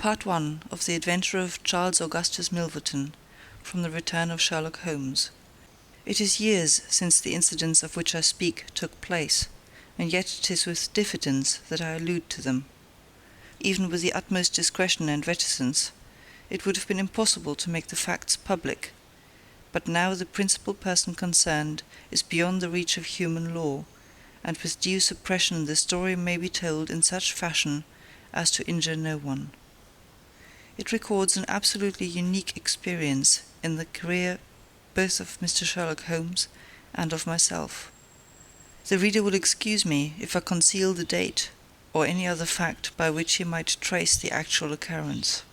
Part 1 of The Adventure of Charles Augustus Milverton, from the Return of Sherlock Holmes. It is years since the incidents of which I speak took place, and yet it is with diffidence that I allude to them. Even with the utmost discretion and reticence, it would have been impossible to make the facts public, but now the principal person concerned is beyond the reach of human law, and with due suppression the story may be told in such fashion as to injure no one. It records an absolutely unique experience in the career both of Mr. Sherlock Holmes and of myself. The reader will excuse me if I conceal the date or any other fact by which he might trace the actual occurrence.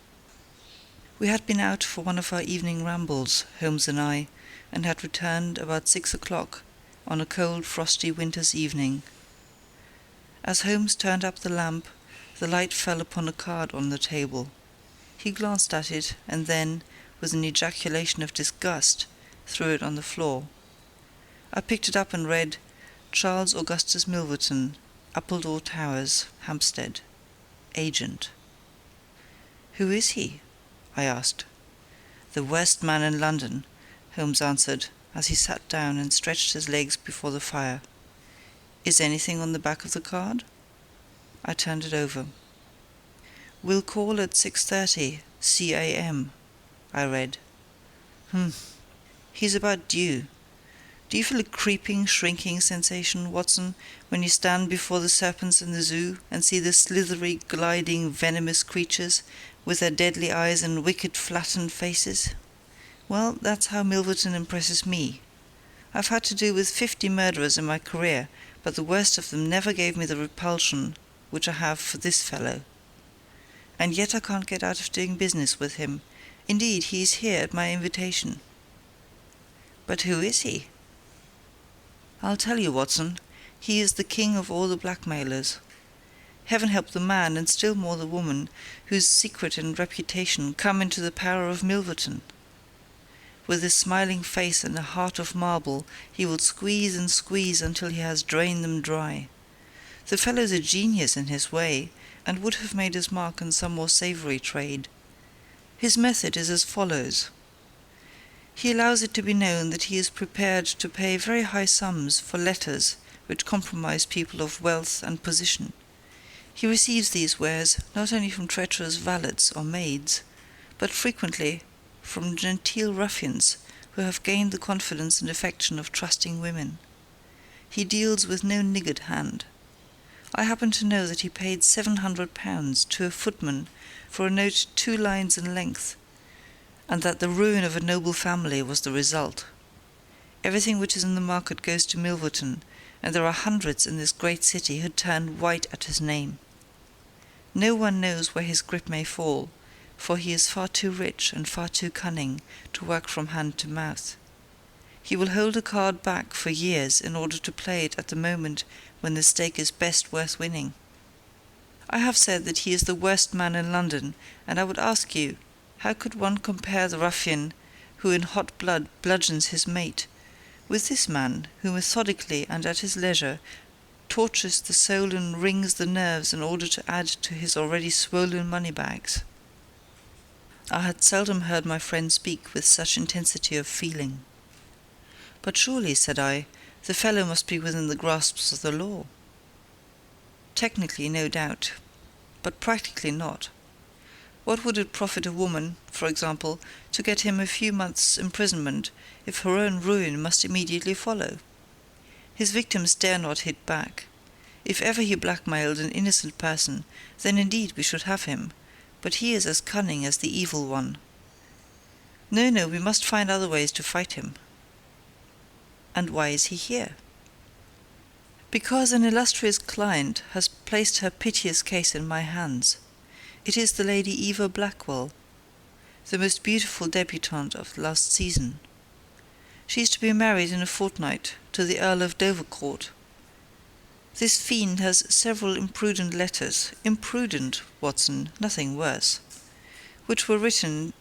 We had been out for one of our evening rambles, Holmes and I, and had returned about 6 o'clock on a cold, frosty winter's evening. As Holmes turned up the lamp, the light fell upon a card on the table. He glanced at it, and then, with an ejaculation of disgust, threw it on the floor. I picked it up and read, Charles Augustus Milverton, Appledore Towers, Hampstead, Agent. "Who is he?" I asked. "The worst man in London," Holmes answered, as he sat down and stretched his legs before the fire. "Is anything on the back of the card?" I turned it over. "Will call at 6:30 c.a.m." I read. He's about due. Do you feel a creeping, shrinking sensation, Watson, when you stand before the serpents in the zoo and see the slithery, gliding, venomous creatures, with their deadly eyes and wicked, flattened faces? Well, that's how Milverton impresses me. I've had to do with 50 murderers in my career, but the worst of them never gave me the repulsion which I have for this fellow. And yet I can't get out of doing business with him. Indeed, he is here at my invitation." "But who is he?" "I'll tell you, Watson. He is the king of all the blackmailers. Heaven help the man, and still more the woman, whose secret and reputation come into the power of Milverton. With a smiling face and a heart of marble, he will squeeze and squeeze until he has drained them dry. The fellow's a genius in his way, and would have made his mark in some more savoury trade. His method is as follows. He allows it to be known that he is prepared to pay very high sums for letters which compromise people of wealth and position. He receives these wares not only from treacherous valets or maids, but frequently from genteel ruffians who have gained the confidence and affection of trusting women. He deals with no niggard hand. I happen to know that he paid £700 to a footman for a note 2 lines in length, and that the ruin of a noble family was the result. Everything which is in the market goes to Milverton, and there are hundreds in this great city who turn white at his name. No one knows where his grip may fall, for he is far too rich and far too cunning to work from hand to mouth. He will hold a card back for years in order to play it at the moment when the stake is best worth winning. I have said that he is the worst man in London, and I would ask you, how could one compare the ruffian who in hot blood bludgeons his mate with this man who methodically and at his leisure tortures the soul and wrings the nerves in order to add to his already swollen money-bags? I had seldom heard my friend speak with such intensity of feeling. "But surely," said I, "the fellow must be within the grasps of the law." "Technically, no doubt, but practically not. What would it profit a woman, for example, to get him a few months' imprisonment if her own ruin must immediately follow? His victims dare not hit back. If ever he blackmailed an innocent person, then indeed we should have him, but he is as cunning as the evil one. No, we must find other ways to fight him." "And why is he here?" "Because an illustrious client has placed her piteous case in my hands. It is the Lady Eva Blackwell, the most beautiful debutante of last season. She is to be married in a fortnight to the Earl of Dovercourt. This fiend has several imprudent letters, imprudent, Watson, nothing worse, which were written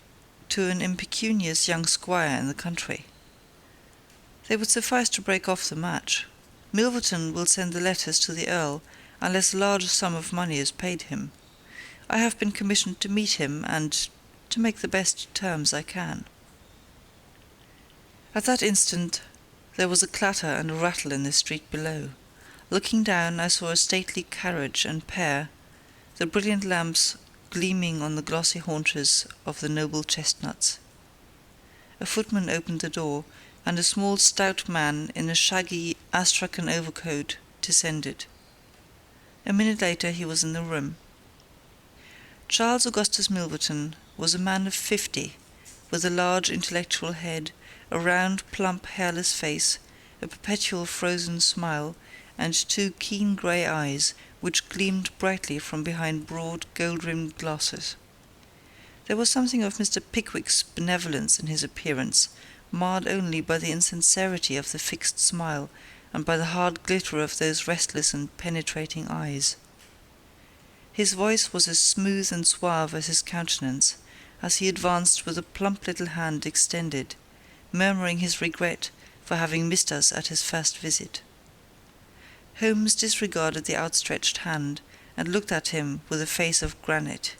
to an impecunious young squire in the country. They would suffice to break off the match. Milverton will send the letters to the Earl unless a large sum of money is paid him. I have been commissioned to meet him and to make the best terms I can." At that instant there was a clatter and a rattle in the street below. Looking down, I saw a stately carriage and pair, the brilliant lamps gleaming on the glossy haunches of the noble chestnuts. A footman opened the door, and a small stout man in a shaggy astrakhan overcoat descended. A minute later he was in the room. Charles Augustus Milverton was a man of 50, with a large intellectual head, a round, plump, hairless face, a perpetual frozen smile, and 2 keen grey eyes which gleamed brightly from behind broad, gold-rimmed glasses. There was something of Mr. Pickwick's benevolence in his appearance, marred only by the insincerity of the fixed smile and by the hard glitter of those restless and penetrating eyes. His voice was as smooth and suave as his countenance, as he advanced with a plump little hand extended, murmuring his regret for having missed us at his first visit. Holmes disregarded the outstretched hand, and looked at him with a face of granite.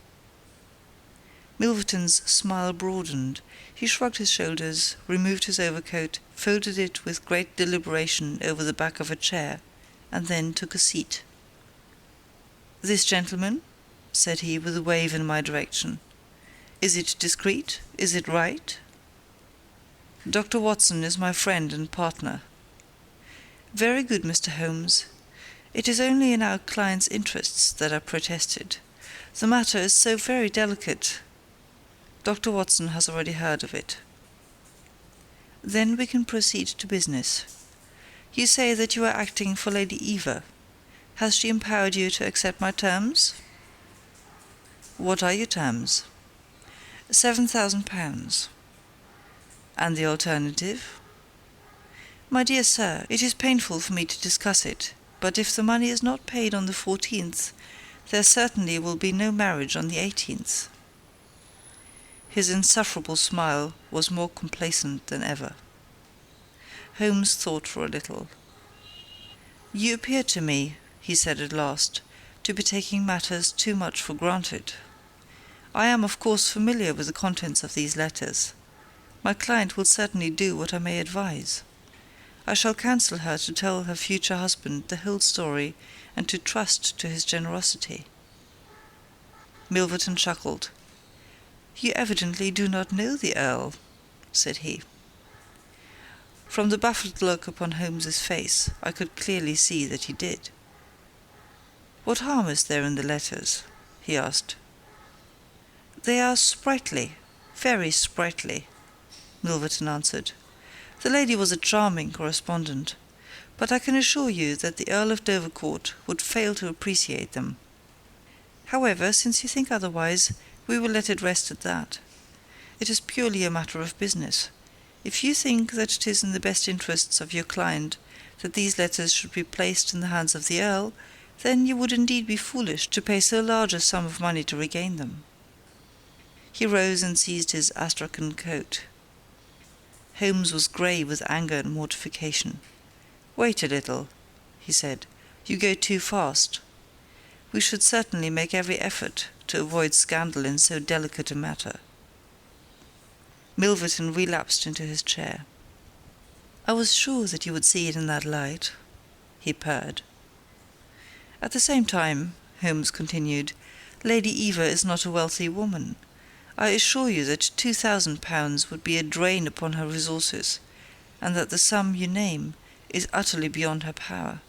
Milverton's smile broadened. He shrugged his shoulders, removed his overcoat, folded it with great deliberation over the back of a chair, and then took a seat. "This gentleman?" said he, with a wave in my direction. "Is it discreet? Is it right?" "Dr. Watson is my friend and partner." "Very good, Mr. Holmes. It is only in our client's interests that are protested. The matter is so very delicate. Dr. Watson has already heard of it." "Then we can proceed to business. You say that you are acting for Lady Eva. Has she empowered you to accept my terms?" "What are your terms?" £7,000. "And the alternative?" "My dear sir, it is painful for me to discuss it, but if the money is not paid on the 14th, there certainly will be no marriage on the 18th. His insufferable smile was more complacent than ever. Holmes thought for a little. "You appear to me," he said at last, "to be taking matters too much for granted. I am of course familiar with the contents of these letters. My client will certainly do what I may advise. I shall counsel her to tell her future husband the whole story and to trust to his generosity." Milverton chuckled. "You evidently do not know the Earl," said he. From the baffled look upon Holmes's face, I could clearly see that he did. "What harm is there in the letters?" he asked. "They are sprightly, very sprightly," Milverton answered. "The lady was a charming correspondent, but I can assure you that the Earl of Dovercourt would fail to appreciate them. However, since you think otherwise, we will let it rest at that. It is purely a matter of business. If you think that it is in the best interests of your client that these letters should be placed in the hands of the Earl, then you would indeed be foolish to pay so large a sum of money to regain them." He rose and seized his astrakhan coat. Holmes was grey with anger and mortification. "Wait a little," he said. "You go too fast. We should certainly make every effort to avoid scandal in so delicate a matter." Milverton relapsed into his chair. "I was sure that you would see it in that light," he purred. "At the same time," Holmes continued, "Lady Eva is not a wealthy woman. I assure you that £2,000 would be a drain upon her resources, and that the sum you name is utterly beyond her power.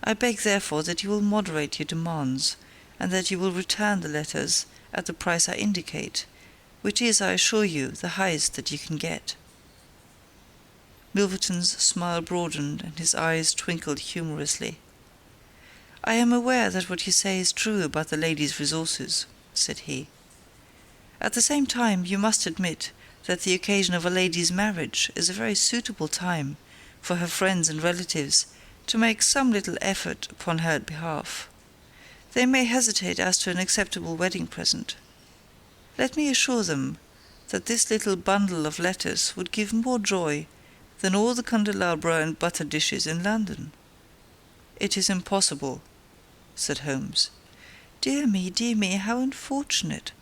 I beg, therefore, that you will moderate your demands, and that you will return the letters at the price I indicate, which is, I assure you, the highest that you can get." Milverton's smile broadened, and his eyes twinkled humorously. "I am aware that what you say is true about the lady's resources," said he. "At the same time, you must admit that the occasion of a lady's marriage is a very suitable time for her friends and relatives to make some little effort upon her behalf. They may hesitate as to an acceptable wedding present. Let me assure them that this little bundle of letters would give more joy than all the candelabra and butter dishes in London." "It is impossible," said Holmes. Dear me, how unfortunate!"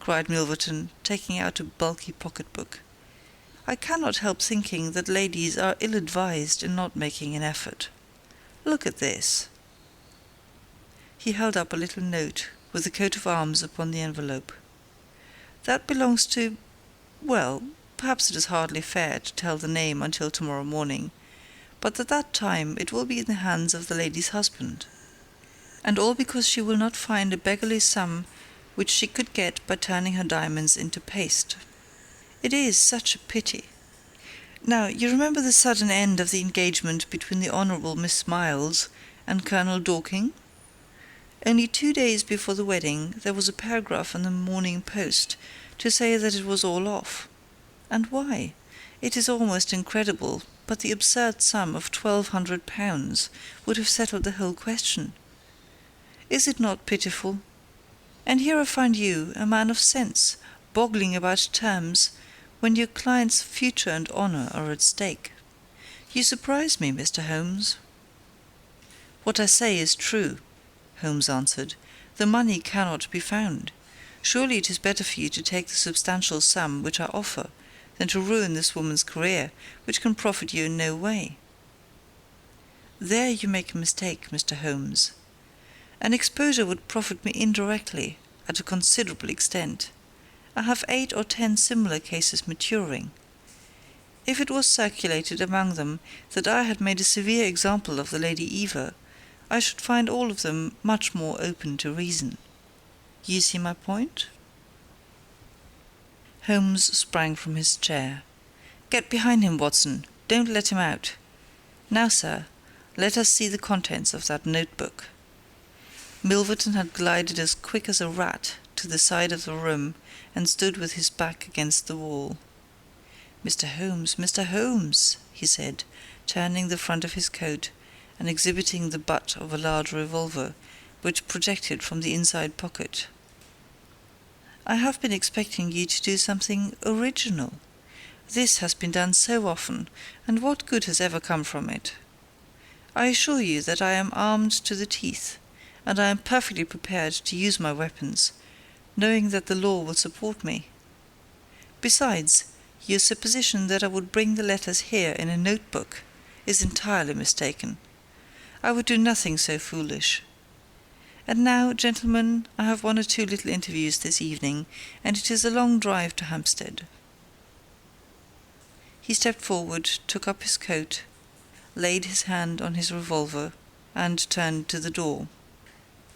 cried Milverton, taking out a bulky pocket-book. "I cannot help thinking that ladies are ill-advised in not making an effort. Look at this." He held up a little note with the coat of arms upon the envelope. "That belongs to... well, perhaps it is hardly fair to tell the name until tomorrow morning, but at that time it will be in the hands of the lady's husband. And all because she will not find a beggarly sum which she could get by turning her diamonds into paste. It is such a pity. Now, you remember the sudden end of the engagement between the Honourable Miss Miles and Colonel Dorking? Only 2 days before the wedding there was a paragraph in the Morning Post to say that it was all off. And why? It is almost incredible, but the absurd sum of £1,200 would have settled the whole question. Is it not pitiful? And here I find you, a man of sense, boggling about terms, when your client's future and honour are at stake. You surprise me, Mr. Holmes." "What I say is true," Holmes answered. "The money cannot be found. Surely it is better for you to take the substantial sum which I offer than to ruin this woman's career, which can profit you in no way." "There you make a mistake, Mr. Holmes. An exposure would profit me indirectly, at a considerable extent. I have 8 or 10 similar cases maturing. If it was circulated among them that I had made a severe example of the Lady Eva, I should find all of them much more open to reason. You see my point?" Holmes sprang from his chair. "Get behind him, Watson. Don't let him out. Now, sir, let us see the contents of that notebook." Milverton had glided as quick as a rat to the side of the room and stood with his back against the wall. Mr. Holmes," he said, turning the front of his coat and exhibiting the butt of a large revolver, which projected from the inside pocket. "I have been expecting you to do something original. This has been done so often, and what good has ever come from it? I assure you that I am armed to the teeth, and I am perfectly prepared to use my weapons, knowing that the law will support me. Besides, your supposition that I would bring the letters here in a notebook is entirely mistaken. I would do nothing so foolish. And now, gentlemen, I have 1 or 2 little interviews this evening, and it is a long drive to Hampstead." He stepped forward, took up his coat, laid his hand on his revolver, and turned to the door.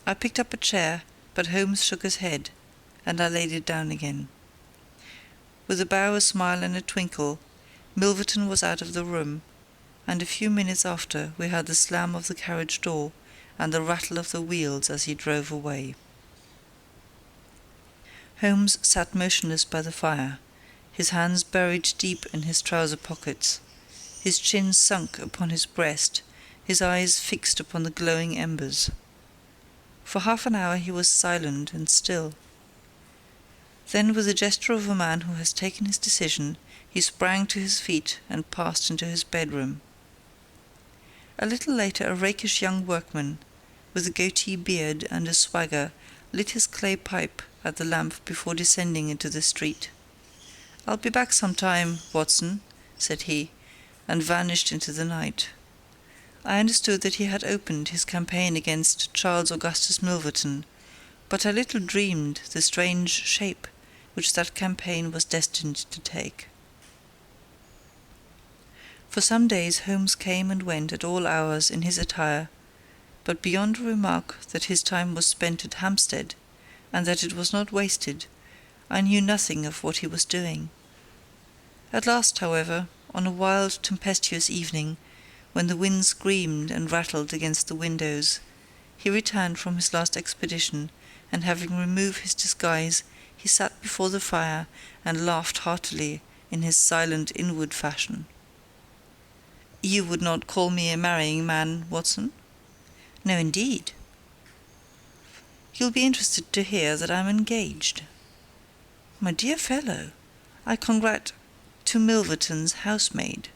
I picked up a chair, but Holmes shook his head, and I laid it down again. With a bow, a smile, and a twinkle, Milverton was out of the room, and a few minutes after we heard the slam of the carriage door and the rattle of the wheels as he drove away. Holmes sat motionless by the fire, his hands buried deep in his trouser pockets, his chin sunk upon his breast, his eyes fixed upon the glowing embers. For half an hour he was silent and still. Then, with the gesture of a man who has taken his decision, he sprang to his feet and passed into his bedroom. A little later a rakish young workman, with a goatee beard and a swagger, lit his clay pipe at the lamp before descending into the street. "I'll be back some time, Watson," said he, and vanished into the night. I understood that he had opened his campaign against Charles Augustus Milverton, but I little dreamed the strange shape which that campaign was destined to take. For some days Holmes came and went at all hours in his attire, but beyond a remark that his time was spent at Hampstead, and that it was not wasted, I knew nothing of what he was doing. At last, however, on a wild, tempestuous evening, when the wind screamed and rattled against the windows, he returned from his last expedition, and having removed his disguise, he sat before the fire and laughed heartily in his silent inward fashion. "You would not call me a marrying man, Watson?" "No, indeed." "You'll be interested to hear that I'm engaged." "My dear fellow, I congrat to Milverton's housemaid."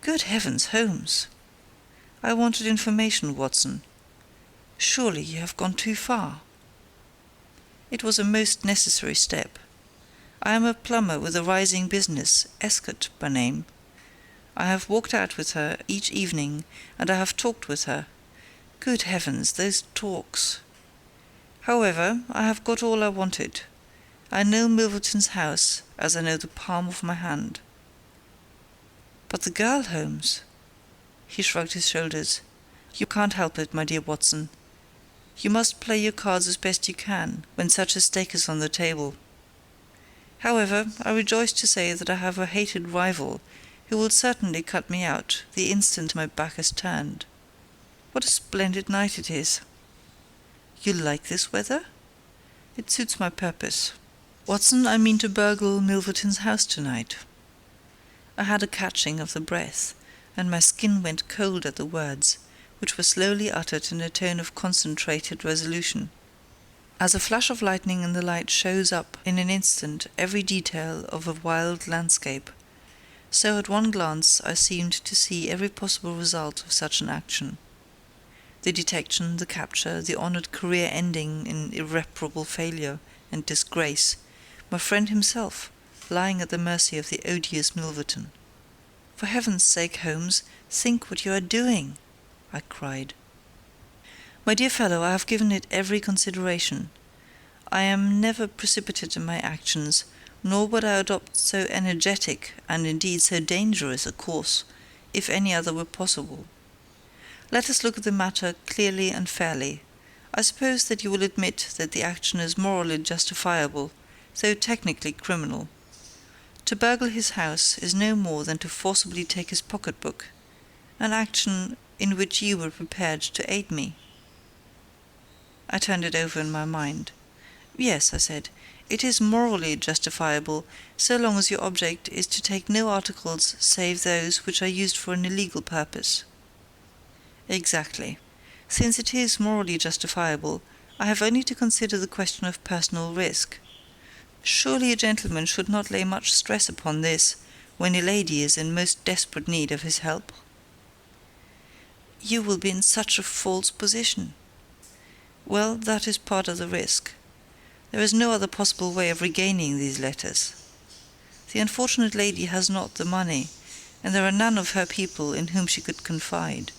"Good heavens, Holmes!" "I wanted information, Watson. Surely you have gone too far." "It was a most necessary step. I am a plumber with a rising business, Escott by name. I have walked out with her each evening, and I have talked with her. Good heavens, those talks! However, I have got all I wanted. I know Milverton's house as I know the palm of my hand." "But the girl, Holmes?" He shrugged his shoulders. "You can't help it, my dear Watson. You must play your cards as best you can when such a stake is on the table. However, I rejoice to say that I have a hated rival who will certainly cut me out the instant my back is turned. What a splendid night it is! You like this weather? It suits my purpose. Watson, I mean to burgle Milverton's house tonight." I had a catching of the breath, and my skin went cold at the words, which were slowly uttered in a tone of concentrated resolution. As a flash of lightning in the light shows up in an instant every detail of a wild landscape, so at one glance I seemed to see every possible result of such an action. The detection, the capture, the honoured career ending in irreparable failure and disgrace, my friend himself lying at the mercy of the odious Milverton. "For heaven's sake, Holmes, think what you are doing!" I cried. "My dear fellow, I have given it every consideration. I am never precipitate in my actions, nor would I adopt so energetic, and indeed so dangerous a course, if any other were possible. Let us look at the matter clearly and fairly. I suppose that you will admit that the action is morally justifiable, though technically criminal. To burgle his house is no more than to forcibly take his pocket-book, an action in which you were prepared to aid me." I turned it over in my mind. "Yes," I said, "it is morally justifiable, so long as your object is to take no articles save those which are used for an illegal purpose." "Exactly. Since it is morally justifiable, I have only to consider the question of personal risk. Surely a gentleman should not lay much stress upon this, when a lady is in most desperate need of his help." "You will be in such a false position." "Well, that is part of the risk. There is no other possible way of regaining these letters. The unfortunate lady has not the money, and there are none of her people in whom she could confide.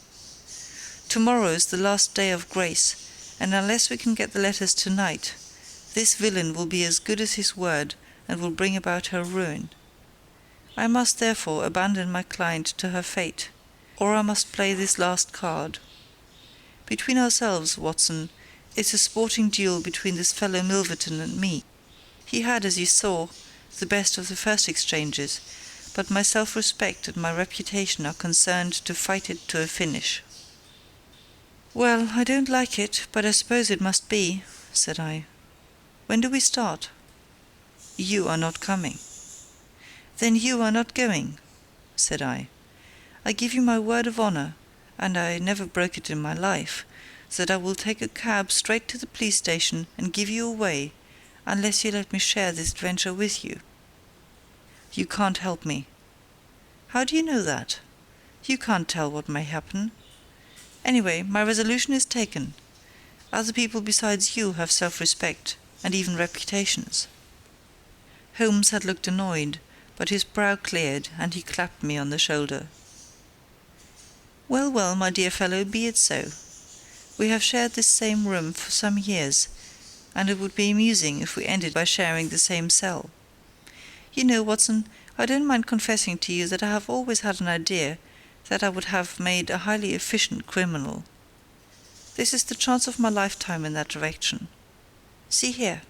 Tomorrow is the last day of grace, and unless we can get the letters tonight, this villain will be as good as his word and will bring about her ruin. I must therefore abandon my client to her fate, or I must play this last card. Between ourselves, Watson, it's a sporting duel between this fellow Milverton and me. He had, as you saw, the best of the first exchanges, but my self-respect and my reputation are concerned to fight it to a finish." "Well, I don't like it, but I suppose it must be," said I. "When do we start?" "You are not coming." "Then you are not going," said I. "I give you my word of honour, and I never broke it in my life, that I will take a cab straight to the police station and give you away, unless you let me share this adventure with you." "You can't help me." "How do you know that? You can't tell what may happen. Anyway, my resolution is taken. Other people besides you have self-respect, and even reputations." Holmes had looked annoyed, but his brow cleared, and he clapped me on the shoulder. "Well, well, my dear fellow, be it so. We have shared this same room for some years, and it would be amusing if we ended by sharing the same cell. You know, Watson, I don't mind confessing to you that I have always had an idea that I would have made a highly efficient criminal. This is the chance of my lifetime in that direction. See here."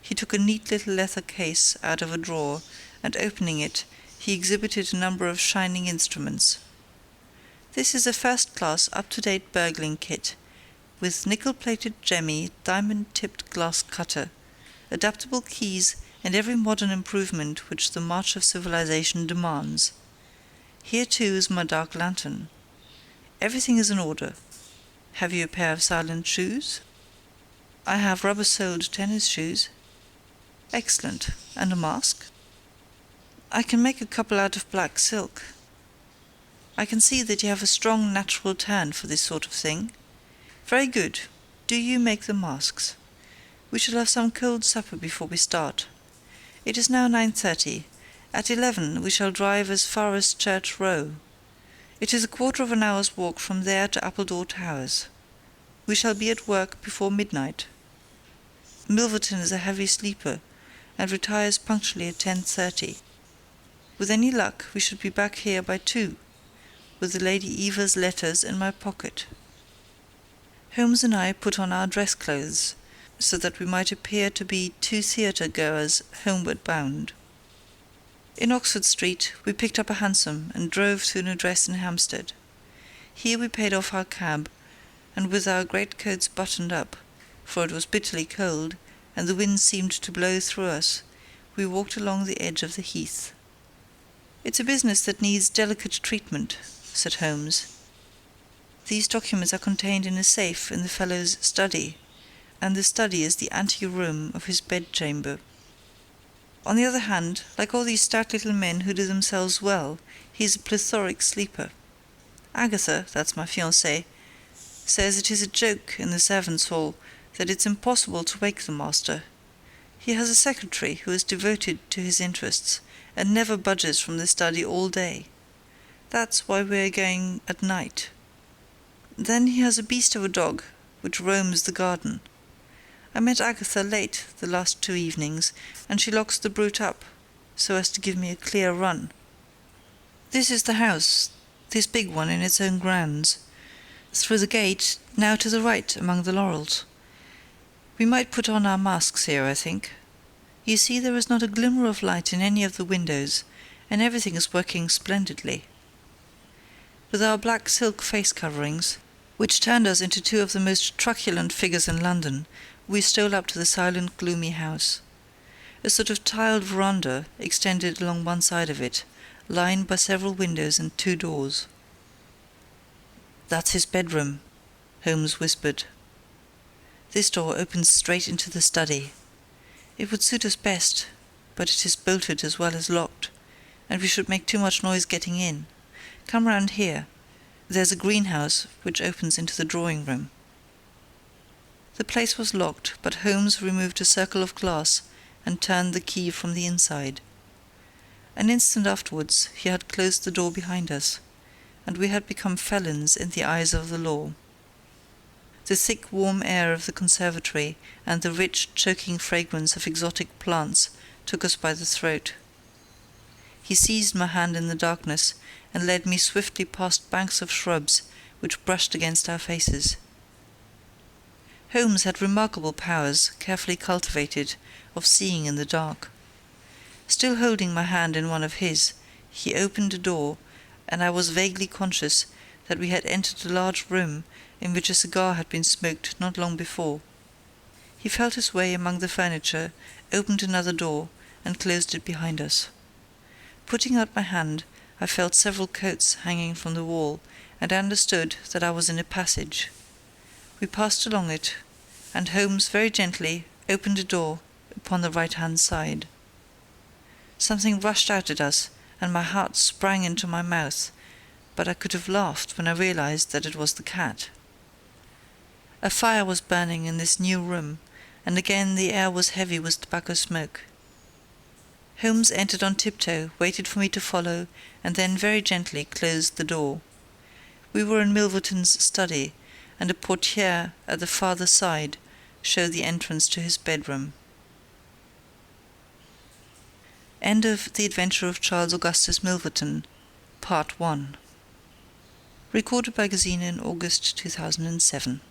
He took a neat little leather case out of a drawer, and opening it, he exhibited a number of shining instruments. "This is a first-class, up-to-date burgling kit, with nickel-plated jemmy, diamond-tipped glass cutter, adaptable keys, and every modern improvement which the march of civilization demands. Here, too, is my dark lantern. Everything is in order. Have you a pair of silent shoes?" "I have rubber-soled tennis shoes." "Excellent. And a mask?" "I can make a couple out of black silk." "I can see that you have a strong natural turn for this sort of thing. Very good. Do you make the masks. We shall have some cold supper before we start. It is now 9:30. At 11 we shall drive as far as Church Row. It is a quarter of an hour's walk from there to Appledore Towers. We shall be at work before midnight. Milverton is a heavy sleeper, and retires punctually at 10:30. With any luck we should be back here by 2, with the Lady Eva's letters in my pocket. Holmes and I put on our dress clothes, so that we might appear to be 2 theatre-goers homeward bound. In Oxford Street we picked up a hansom and drove to an address in Hampstead. Here we paid off our cab, and with our greatcoats buttoned up, for it was bitterly cold, and the wind seemed to blow through us, we walked along the edge of the heath. "It's a business that needs delicate treatment," said Holmes. "These documents are contained in a safe in the fellow's study, and the study is the ante-room of his bedchamber. On the other hand, like all these stout little men who do themselves well, he is a plethoric sleeper. Agatha, that's my fiancée, says it is a joke in the servants' hall that it's impossible to wake the master. He has a secretary who is devoted to his interests, and never budges from the study all day. That's why we are going at night. Then he has a beast of a dog, which roams the garden. I met Agatha late the last 2 evenings, and she locks the brute up, so as to give me a clear run. This is the house, this big one in its own grounds. Through the gate, now to the right among the laurels. We might put on our masks here, I think. You see, there is not a glimmer of light in any of the windows, and everything is working splendidly. With our black silk face coverings, which turned us into 2 of the most truculent figures in London, we stole up to the silent, gloomy house. A sort of tiled veranda extended along one side of it, lined by several windows and 2 doors. "That's his bedroom," Holmes whispered. "This door opens straight into the study. It would suit us best, but it is bolted as well as locked, and we should make too much noise getting in. Come round here. There's a greenhouse which opens into the drawing-room." The place was locked, but Holmes removed a circle of glass and turned the key from the inside. An instant afterwards he had closed the door behind us, and we had become felons in the eyes of the law. The thick warm air of the conservatory and the rich choking fragrance of exotic plants took us by the throat. He seized my hand in the darkness and led me swiftly past banks of shrubs which brushed against our faces. Holmes had remarkable powers, carefully cultivated, of seeing in the dark. Still holding my hand in one of his, he opened a door, and I was vaguely conscious that we had entered a large room in which a cigar had been smoked not long before. He felt his way among the furniture, opened another door, and closed it behind us. Putting out my hand, I felt several coats hanging from the wall, and understood that I was in a passage. We passed along it, and Holmes very gently opened a door upon the right-hand side. Something rushed out at us, and my heart sprang into my mouth, but I could have laughed when I realized that it was the cat. A fire was burning in this new room, and again the air was heavy with tobacco smoke. Holmes entered on tiptoe, waited for me to follow, and then very gently closed the door. We were in Milverton's study, and a portière at the farther side showed the entrance to his bedroom. End of The Adventure of Charles Augustus Milverton, Part 1. Recorded by Gesine in August 2007.